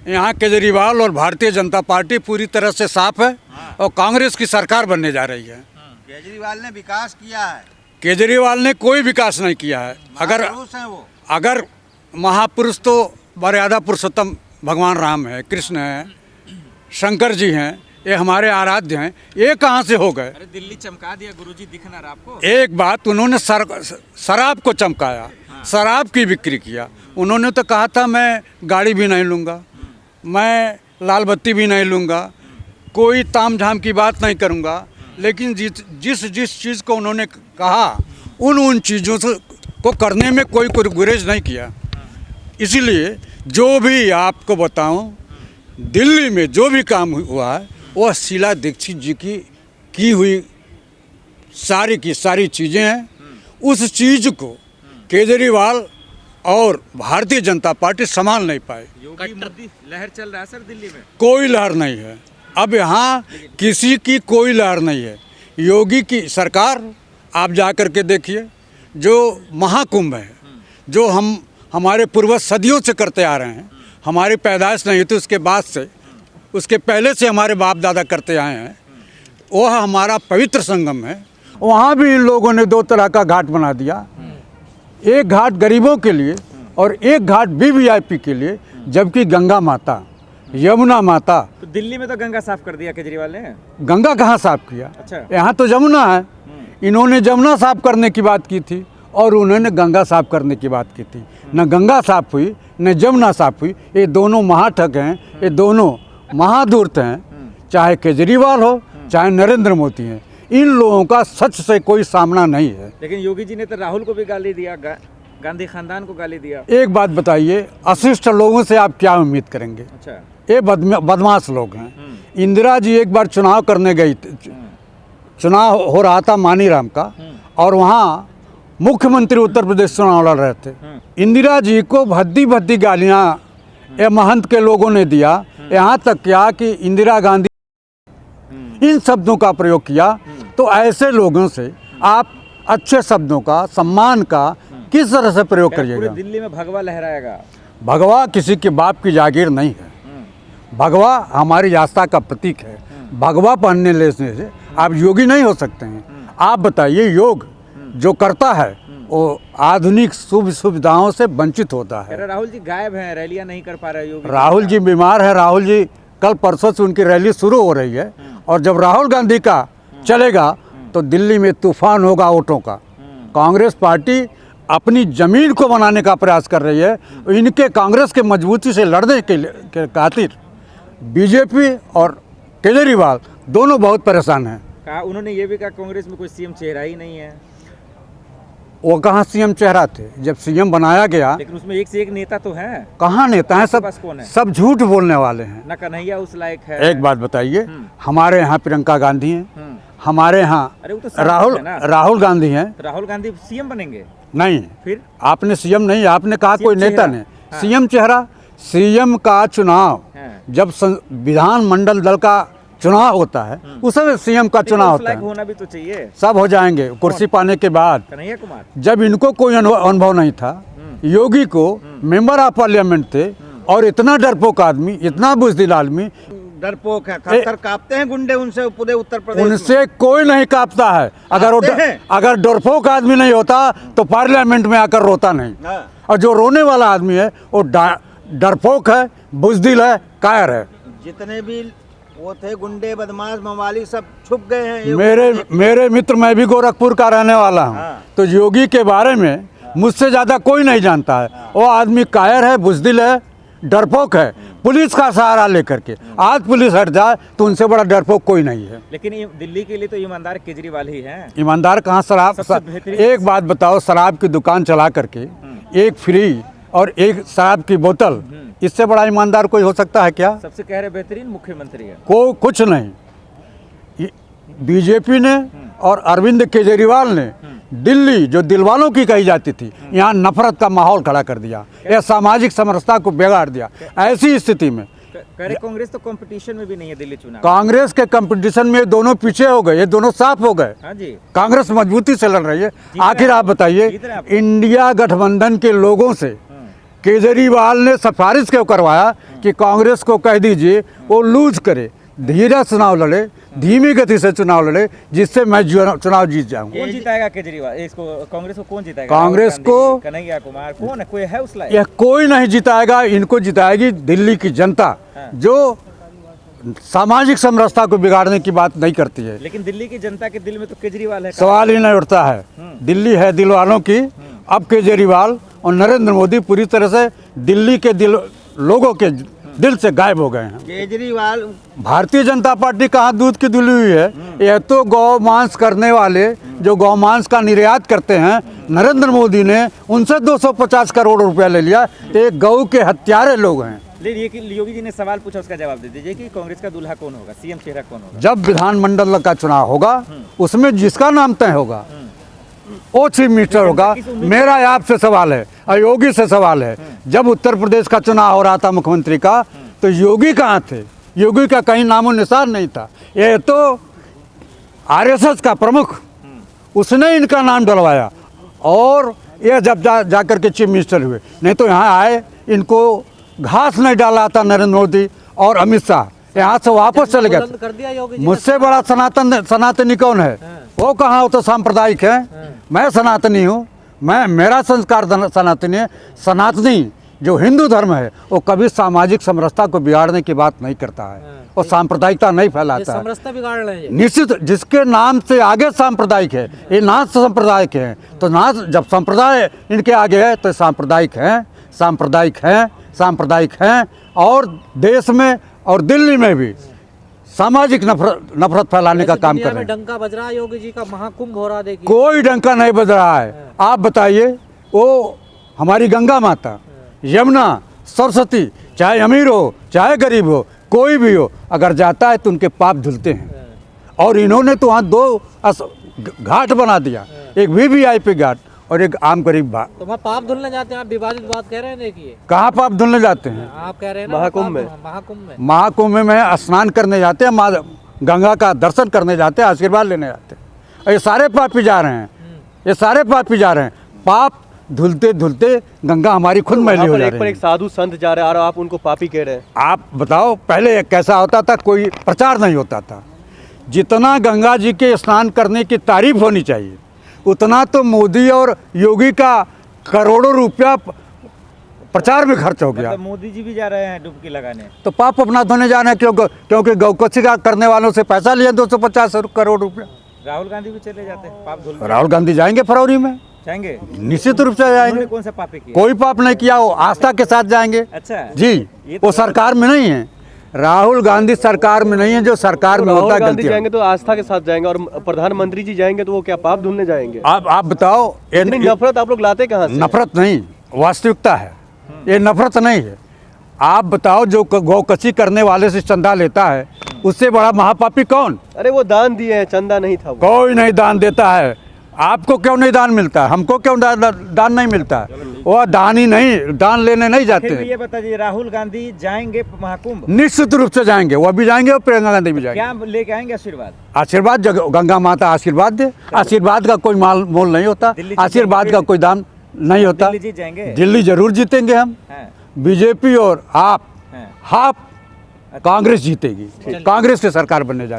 यहाँ केजरीवाल और भारतीय जनता पार्टी पूरी तरह से साफ है और कांग्रेस की सरकार बनने जा रही है। केजरीवाल ने विकास किया है। केजरीवाल ने कोई विकास नहीं किया है। अगर महापुरुष तो मर्यादा पुरुषोत्तम भगवान राम है, कृष्ण है, शंकर जी हैं, ये हमारे आराध्य हैं, ये कहाँ से हो गए? अरे दिल्ली चमका दिया गुरुजी, दिखना रहा आपको? एक बात, उन्होंने शराब को चमकाया, शराब की बिक्री किया। उन्होंने तो कहा था मैं गाड़ी भी नहीं लूँगा, मैं लाल बत्ती भी नहीं लूँगा, कोई ताम झाम की बात नहीं करूँगा, लेकिन जिस चीज़ को उन्होंने कहा उन चीज़ों से को करने में कोई गुरेज नहीं किया। इसीलिए जो भी आपको बताऊं, दिल्ली में जो भी काम हुआ है वह शीला दीक्षित जी की हुई सारी की सारी चीज़ें हैं। उस चीज़ को केजरीवाल और भारतीय जनता पार्टी संभाल नहीं पाए। योगी मोदी लहर चल रहा है सर दिल्ली में? कोई लहर नहीं है, अब यहाँ किसी की कोई लहर नहीं है। योगी की सरकार आप जा कर के देखिए, जो महाकुंभ है, जो हमारे पूर्वज सदियों से करते आ रहे हैं, हमारी पैदाइश नहीं थी उसके बाद से, उसके पहले से हमारे बाप दादा करते आए हैं, वह हमारा पवित्र संगम है। वहाँ भी इन लोगों ने दो तरह का घाट बना दिया, एक घाट गरीबों के लिए और एक घाट वीवीआईपी के लिए, जबकि गंगा माता, यमुना माता। तो दिल्ली में तो गंगा साफ कर दिया केजरीवाल ने। गंगा कहाँ साफ किया? अच्छा, यहाँ तो यमुना है। इन्होंने यमुना साफ करने की बात की थी और उन्होंने गंगा साफ करने की बात की थी। न गंगा साफ हुई न यमुना साफ हुई। ये दोनों महाठग हैं, ये दोनों महाधूर्त हैं, चाहे केजरीवाल हो चाहे नरेंद्र मोदी हैं। इन लोगों का सच से कोई सामना नहीं है। लेकिन योगी जी ने तो राहुल को भी गाली दिया, गांधी खानदान को गाली दिया। एक बात बताइए, अशिष्ट लोगों से आप क्या उम्मीद करेंगे? अच्छा, ये बदमाश लोग हैं। इंदिरा जी एक बार चुनाव करने गई, चुनाव हो रहा था मानीराम का, और वहाँ मुख्यमंत्री उत्तर प्रदेश चुनाव लड़ रहे थे। इंदिरा जी को भद्दी गालियाँ ये महंत के लोगों ने दिया। यहाँ तक क्या कि इंदिरा गांधी इन शब्दों का प्रयोग किया। तो ऐसे लोगों से आप अच्छे शब्दों का, सम्मान का किस तरह से प्रयोग करिएगा? पूरे दिल्ली में भगवा लहराएगा। भगवा किसी के बाप की जागीर नहीं है। भगवा हमारी आस्था का प्रतीक है। भगवा पहनने लेने से आप योगी नहीं हो सकते हैं। आप बताइए, योग जो करता है वो आधुनिक सुविधाओं से वंचित होता है। राहुल जी गायब हैं, रैलियां नहीं कर पा रहे योगी। राहुल जी बीमार है। राहुल जी कल परसों से उनकी रैली शुरू हो रही है, और जब राहुल गांधी का चलेगा तो दिल्ली में तूफान होगा वोटों का। कांग्रेस पार्टी अपनी जमीन को बनाने का प्रयास कर रही है। इनके कांग्रेस के मजबूती से लड़ने के खातिर बीजेपी और केजरीवाल दोनों बहुत परेशान हैं। कहा उन्होंने ये भी कहा कांग्रेस में कोई सीएम चेहरा ही नहीं है। वो कहाँ सीएम चेहरा थे जब सीएम बनाया गया? लेकिन उसमें एक से एक नेता तो है। कहाँ नेता है? सब झूठ बोलने वाले हैं। ना कन्हैया उस लायक है। एक बात बताइए, हमारे यहाँ प्रियंका गांधी हैं, हमारे यहाँ राहुल गांधी हैं। राहुल गांधी सीएम बनेंगे? नहीं, फिर आपने सीएम नहीं, आपने कहा कोई नेता नहीं। सीएम चेहरा, सीएम का चुनाव जब विधानमंडल दल का चुनाव होता है उस समय सीएम का चुनाव होता है। होना भी तो चाहिए। सब हो जाएंगे कुर्सी पाने के बाद। कन्हैया कुमार, जब इनको कोई अनुभव नहीं था, योगी को मेंबर ऑफ पार्लियामेंट थे, और इतना डरपोक आदमी, इतना बुजदिल आदमी, डरपोक है, थर-थर कांपते हैं गुंडे उनसे पूरे उत्तर प्रदेश। उनसे कोई नहीं कांपता है। अगर डरपोक आदमी नहीं होता तो पार्लियामेंट में आकर रोता नहीं। और जो रोने वाला आदमी है वो डरपोक है, बुजदिल है, कायर है। जितने भी वो थे गुंडे, बदमाश, मवाली, सब छुप गए हैं। मेरे मित्र, मैं भी गोरखपुर का रहने वाला हूँ। तो योगी के बारे में मुझसे ज्यादा कोई नहीं जानता है। वो आदमी कायर है, बुजदिल है, डरपोक है, पुलिस का सहारा लेकर के। आज पुलिस हट जाए तो उनसे बड़ा डरपोक कोई नहीं है। लेकिन दिल्ली के लिए तो ईमानदार केजरीवाल ही है। ईमानदार कहाँ? एक बात बताओ, शराब की दुकान चला करके एक फ्री और एक शराब की बोतल, इससे बड़ा ईमानदार कोई हो सकता है क्या? सबसे कह रहे बेहतरीन मुख्यमंत्री है। कुछ नहीं। बीजेपी ने और अरविंद केजरीवाल ने दिल्ली जो दिलवालों की कही जाती थी, यहाँ नफरत का माहौल खड़ा कर दिया। यह सामाजिक समरसता को बिगाड़ दिया। ऐसी स्थिति में कांग्रेस तो कंपटीशन में भी नहीं है दिल्ली चुनाव। कांग्रेस के कंपटीशन में दोनों पीछे हो गए, ये दोनों साफ हो गए। हाँ जी, कांग्रेस मजबूती से लड़ रही है। आखिर आप बताइए, इंडिया गठबंधन के लोगों से केजरीवाल ने सिफारिश क्यों करवाया कि कांग्रेस को कह दीजिए वो लूज करे, धीरे चुनाव लड़े, धीमी गति से चुनाव लड़े, जिससे मैं चुनाव जीत जाऊं। कौन जिताएगा केजरीवाल इसको, कांग्रेस को कौन जिताएगा? कांग्रेस राहुल को गांधी, कन्हैया कुमार, कौन है? कोई है उस लायक? यह कोई नहीं जिताएगा, इनको जिताएगी दिल्ली की जनता, जो सामाजिक समरसता को बिगाड़ने की बात नहीं करती है। लेकिन दिल्ली की जनता के दिल में तो केजरीवाल है। सवाल ही नहीं उठता है। दिल्ली है दिल वालों की। अब केजरीवाल और नरेंद्र मोदी पूरी तरह से दिल्ली के लोगों के दिल से गायब हो गए हैं। केजरीवाल भारतीय जनता पार्टी कहाँ दूध की धुली हुई है? यह तो गौ मांस करने वाले, जो गौ मांस का निर्यात करते हैं, नरेंद्र मोदी ने उनसे 250 करोड़ रुपया ले लिया। एक गौ के हत्यारे लोग हैं। लेकिन योगी जी ने सवाल पूछा, उसका जवाब दे दीजिए कि कांग्रेस का दूल्हा कौन होगा, सीएम चेहरा कौन होगा? जब विधानमंडल का चुनाव होगा उसमें जिसका नाम तय होगा वो चीफ मिनिस्टर होगा। मेरा आपसे सवाल है और योगी से सवाल है, जब उत्तर प्रदेश का चुनाव हो रहा था मुख्यमंत्री का, तो योगी कहाँ थे? योगी का कहीं नामो निशान नहीं था। ये तो आरएसएस का प्रमुख, उसने इनका नाम डलवाया और ये जब जा करके चीफ मिनिस्टर हुए, नहीं तो यहाँ आए इनको घास नहीं डाला था नरेंद्र मोदी और अमित शाह, यहाँ से वापस चले गए। मुझसे बड़ा सनातनी कौन है? वो कहाँ? वो तो सांप्रदायिक है। मैं सनातनी हूँ, मेरा संस्कार सनातनी है। सनातनी जो हिंदू धर्म है वो कभी सामाजिक समरसता को बिगाड़ने की बात नहीं करता है, वो सांप्रदायिकता नहीं फैलाता है। समरसता बिगाड़ रहे हैं निश्चित, जिसके नाम से आगे सांप्रदायिक है, ये नाच सांप्रदायिक है, तो नाच जब संप्रदाय इनके आगे है तो सांप्रदायिक हैं, सांप्रदायिक हैं, सांप्रदायिक हैं। और देश में और दिल्ली में भी सामाजिक नफरत फैलाने का काम कर रहे हैं। डंका बज रहा है योगी जी का, महाकुंभ हो रहा, देखिए। कोई डंका नहीं बज रहा है। आप बताइए, वो हमारी गंगा माता, यमुना, सरस्वती, चाहे अमीर हो चाहे गरीब हो, कोई भी हो, अगर जाता है तो उनके पाप धुलते हैं। और इन्होंने तो वहाँ 2 घाट बना दिया, एक वीवीआईपी घाट और एक आम गरीब घाट। तो वहाँ पाप धुलने जाते हैं, आप विवादित बात कह रहे हैं। देखिए कहाँ पाप धुलने जाते हैं? आप कह रहे हैं ना महाकुंभ में स्नान करने जाते हैं, माँ गंगा का दर्शन करने जाते हैं, आशीर्वाद लेने जाते हैं। और ये सारे पापी जा रहे हैं, ये सारे पापी जा रहे हैं। पाप धुलते धुलते गंगा हमारी खुद मैली हो जा रही है। एक साधु संत जा रहे हैं और आप उनको पापी कह रहे हैं। आप बताओ, पहले कैसा होता था? कोई प्रचार नहीं होता था। जितना गंगा जी के स्नान करने की तारीफ होनी चाहिए, उतना तो मोदी और योगी का करोड़ों रुपया प्रचार में खर्च हो गया। मतलब मोदी जी भी जा रहे हैं डुबकी लगाने, तो पाप अपना धोने जा रहे हैं, क्योंकि गौकसी का करने वालों से पैसा लिया 250 करोड़ रुपया। राहुल गांधी भी चले जाते हैं पाप धुलने। राहुल गांधी जाएंगे फरवरी में, जाएंगे, निश्चित रूप से जाएंगे। कौन सा पाप किया? कोई पाप नहीं किया, वो आस्था के साथ जाएंगे। अच्छा जी, वो सरकार में नहीं है। राहुल गांधी सरकार में नहीं है, जो सरकार में होता है गांधी जाएंगे तो आस्था के साथ जाएंगे, और प्रधानमंत्री जी जाएंगे तो वो क्या पाप धुलने जाएंगे? आप बताओ, इतनी नफरत आप लोग लाते कहाँ से? नफरत नहीं, वास्तविकता है, ये नफरत नहीं है। आप बताओ, जो गौकसी करने वाले से चंदा लेता है, उससे बड़ा महापापी कौन? अरे वो दान दिए हैं, चंदा नहीं था वो। कोई नहीं दान देता है। आपको क्यों नहीं दान मिलता है? हमको क्यों दान नहीं मिलता है? वो दान ही नहीं, दान लेने नहीं जाते। फिर भी ये बता दीजिए, राहुल गांधी जाएंगे महाकुंभ? निश्चित रूप से जाएंगे, वो भी जाएंगे और प्रियंका गांधी भी जाएंगे। क्या लेके आएंगे? आशीर्वाद। आशीर्वाद, गंगा माता आशीर्वाद दे। आशीर्वाद का कोई मोल नहीं होता, आशीर्वाद का कोई दाम नहीं होता। दिल्ली जीत जाएंगे? दिल्ली जरूर जीतेंगे हम। बीजेपी और आप हाफ कांग्रेस जीतेगी, कांग्रेस की सरकार बनने जा रही है।